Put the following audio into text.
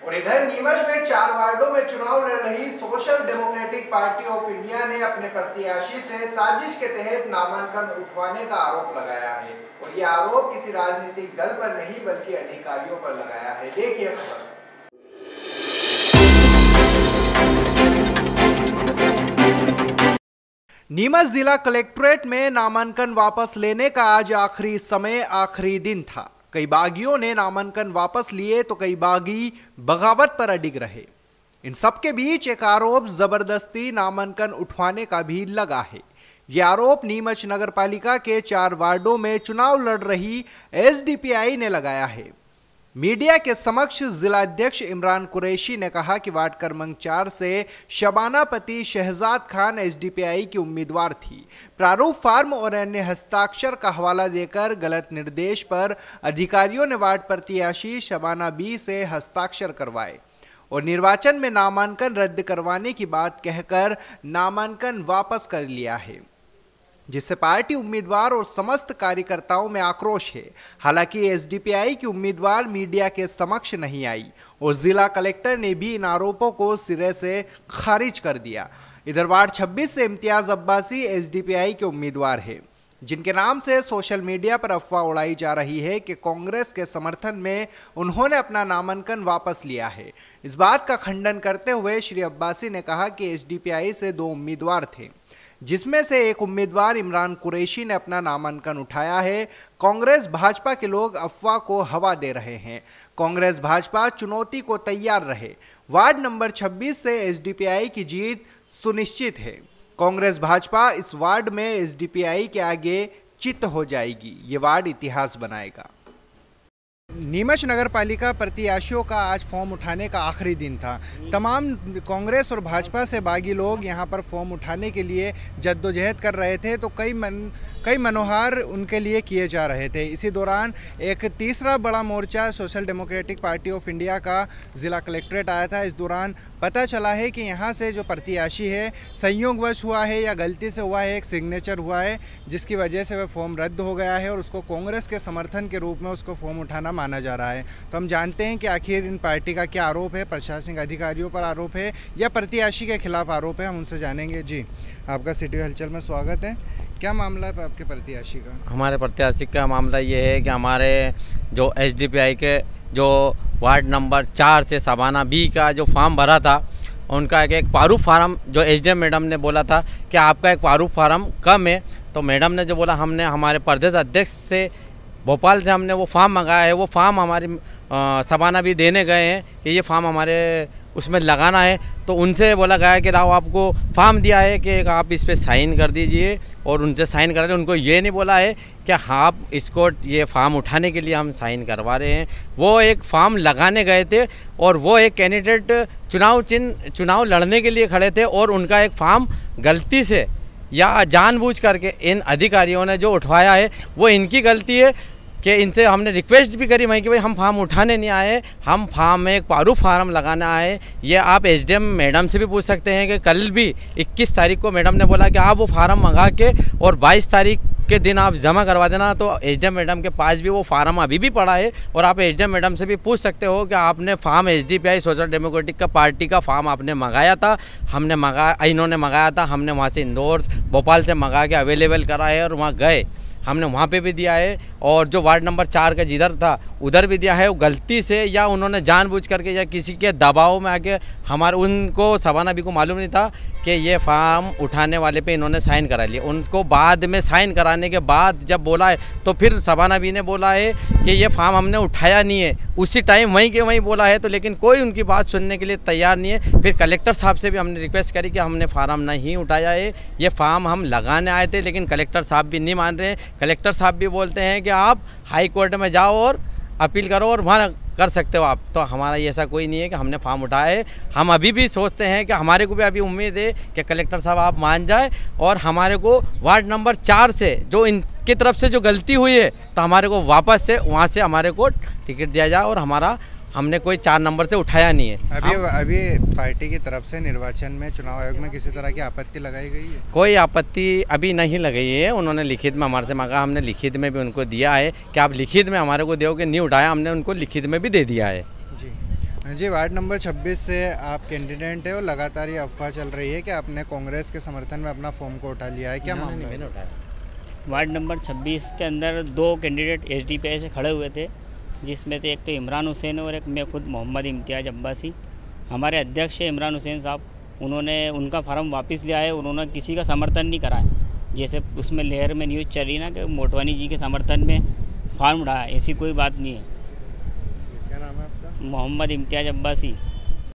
और इधर नीमच में 4 वार्डों में चुनाव लड़ रही social Democratic Party of India ने अपने प्रत्याशी से साजिश के तहत नामांकन उठवाने का आरोप लगाया है और ये आरोप किसी राजनीतिक दल पर नहीं बल्कि अधिकारियों पर लगाया है। देखिए खबर। नीमच जिला कलेक्ट्रेट में नामांकन वापस लेने का आज आखिरी दिन था। कई बागियों ने नामांकन वापस लिए तो कई बागी बगावत पर अडिग रहे। इन सबके बीच एक आरोप जबरदस्ती नामांकन उठवाने का भी लगा है। यह आरोप नीमच नगर पालिका के 4 वार्डों में चुनाव लड़ रही एसडीपीआई ने लगाया है। मीडिया के समक्ष जिलाध्यक्ष इमरान कुरैशी ने कहा कि वार्ड क्रमांक 4 से शबाना पति शहजाद खान एसडीपीआई की उम्मीदवार थी। प्रारूप फार्म और अन्य हस्ताक्षर का हवाला देकर गलत निर्देश पर अधिकारियों ने वार्ड प्रत्याशी शबाना बी से हस्ताक्षर करवाए और निर्वाचन में नामांकन रद्द करवाने की बात कहकर नामांकन वापस कर लिया है, जिससे पार्टी उम्मीदवार और समस्त कार्यकर्ताओं में आक्रोश है। हालांकि एसडीपीआई की उम्मीदवार मीडिया के समक्ष नहीं आई और जिला कलेक्टर ने भी इन आरोपों को सिरे से खारिज कर दिया। इधर वार्ड 26 से इम्तियाज अब्बासी एसडीपीआई के उम्मीदवार है, जिनके नाम से सोशल मीडिया पर अफवाह उड़ाई जा रही है कि कांग्रेस के समर्थन में उन्होंने अपना नामांकन वापस लिया है। इस बात का खंडन करते हुए श्री अब्बासी ने कहा कि एसडीपीआई से 2 उम्मीदवार थे, जिसमें से एक उम्मीदवार इमरान कुरैशी ने अपना नामांकन उठाया है। कांग्रेस भाजपा के लोग अफवाह को हवा दे रहे हैं। कांग्रेस भाजपा चुनौती को तैयार रहे। वार्ड नंबर 26 से एसडीपीआई की जीत सुनिश्चित है। कांग्रेस भाजपा इस वार्ड में एसडीपीआई के आगे चित हो जाएगी। ये वार्ड इतिहास बनाएगा। नीमच नगर पालिका प्रत्याशियों का आज फॉर्म उठाने का आखिरी दिन था। तमाम कांग्रेस और भाजपा से बागी लोग यहां पर फॉर्म उठाने के लिए जद्दोजहद कर रहे थे, तो कई मनोहार उनके लिए किए जा रहे थे। इसी दौरान एक तीसरा बड़ा मोर्चा Social Democratic Party of India का जिला कलेक्ट्रेट आया था। इस दौरान पता चला है कि यहाँ से जो प्रत्याशी है संयोगवश हुआ है या गलती से हुआ है, एक सिग्नेचर हुआ है, जिसकी वजह से वह फॉर्म रद्द हो गया है और उसको कांग्रेस के समर्थन के रूप में उसको फॉर्म उठाना माना जा रहा है। तो हम जानते हैं कि आखिर इन पार्टी का क्या आरोप है, प्रशासनिक अधिकारियों पर आरोप है या प्रत्याशी के खिलाफ आरोप है, हम उनसे जानेंगे। जी, आपका सिटी हलचल में स्वागत है। क्या मामला है आपके प्रत्याशी का? हमारे प्रत्याशी का मामला ये है कि हमारे जो एसडीपीआई के जो वार्ड नंबर 4 से शबाना बी का जो फॉर्म भरा था, उनका एक प्रारूप फार्म जो एसडीएम मैडम ने बोला था कि आपका एक प्रारूप फार्म कम है, तो मैडम ने जो बोला, हमने हमारे प्रदेश अध्यक्ष से भोपाल से हमने वो फॉर्म मंगाया है। वो फॉर्म हमारी शबाना भी देने गए हैं कि ये फॉर्म हमारे उसमें लगाना है, तो उनसे बोला गया कि राव आपको फॉर्म दिया है कि आप इस पर साइन कर दीजिए, और उनसे साइन करा रहे। उनको ये नहीं बोला है कि आप इसको ये फॉर्म उठाने के लिए हम साइन करवा रहे हैं। वो एक फॉर्म लगाने गए थे और वो एक कैंडिडेट चुनाव लड़ने के लिए खड़े थे और उनका एक फॉर्म गलती से या जानबूझ करके इन अधिकारियों ने जो उठवाया है वो इनकी गलती है कि इनसे हमने रिक्वेस्ट भी करी वहीं कि भाई हम फार्म उठाने नहीं आए, हम फार्म में एक प्रारूप फार्म लगाना आए। ये आप एसडीएम मैडम से भी पूछ सकते हैं कि कल भी 21 तारीख को मैडम ने बोला कि आप वो फार्म मंगा के और 22 तारीख के दिन आप जमा करवा देना। तो एसडीएम मैडम के पास भी वो फार्म अभी भी पड़ा है और आप एसडीएम मैडम से भी पूछ सकते हो कि आपने फार्म एसडीपीआई सोशल डेमोक्रेटिक का पार्टी का फार्म आपने मंगाया था, इन्होंने मंगाया था, हमने वहाँ से इंदौर भोपाल से मंगा के अवेलेबल करा है और वहाँ गए, हमने वहाँ पे भी दिया है। और जो वार्ड नंबर 4 का जिधर था उधर भी दिया है। वो गलती से या उन्होंने जानबूझ करके या किसी के दबाव में आके उनको शबाना बी को मालूम नहीं था कि ये फार्म उठाने वाले पे इन्होंने साइन करा लिया। उनको बाद में साइन कराने के बाद जब बोला है तो फिर शबाना बी ने बोला है कि ये फार्म हमने उठाया नहीं है, उसी टाइम वहीं के वहीं बोला है। तो लेकिन कोई उनकी बात सुनने के लिए तैयार नहीं है। फिर कलेक्टर साहब से भी हमने रिक्वेस्ट करी कि हमने फार्म नहीं उठाया है, ये फार्म हम लगाने आए थे, लेकिन कलेक्टर साहब भी नहीं मान रहे हैं। कलेक्टर साहब भी बोलते हैं कि आप हाई कोर्ट में जाओ और अपील करो और वहाँ कर सकते हो आप। तो हमारा ये ऐसा कोई नहीं है कि हमने फार्म उठाया है। हम अभी भी सोचते हैं कि हमारे को भी अभी उम्मीद है कि कलेक्टर साहब आप मान जाए और हमारे को वार्ड नंबर 4 से जो इनकी तरफ से जो गलती हुई है तो हमारे को वापस से वहाँ से हमारे को टिकट दिया जाए। और हमने कोई 4 नंबर से उठाया नहीं है। अभी पार्टी की तरफ से निर्वाचन में चुनाव आयोग में किसी तरह की आपत्ति लगाई गई है? कोई आपत्ति अभी नहीं लगाई है। उन्होंने लिखित में हमारे से मांगा, हमने लिखित में भी उनको दिया है कि आप लिखित में हमारे को दोगे, नहीं उठाया, हमने उनको लिखित में भी दे दिया है। जी, जी, वार्ड नंबर 26 से आप कैंडिडेट है और लगातार ये अफवाह चल रही है कि आपने कांग्रेस के समर्थन में अपना फॉर्म को उठा लिया है, क्या मामला है? वार्ड नंबर 26 के अंदर 2 कैंडिडेट एसडीपीआई से खड़े हुए थे, जिसमें से एक तो इमरान हुसैन और एक मैं खुद मोहम्मद इम्तियाज़ अब्बासी। हमारे अध्यक्ष है इमरान हुसैन साहब, उन्होंने उनका फार्म वापस लिया है। उन्होंने किसी का समर्थन नहीं करा है, जैसे उसमें लहर में न्यूज़ चल रही ना कि मोटवानी जी के समर्थन में फार्म उठाया, ऐसी कोई बात नहीं है। क्या नाम है आपका? मोहम्मद इम्तियाज़ अब्बासी।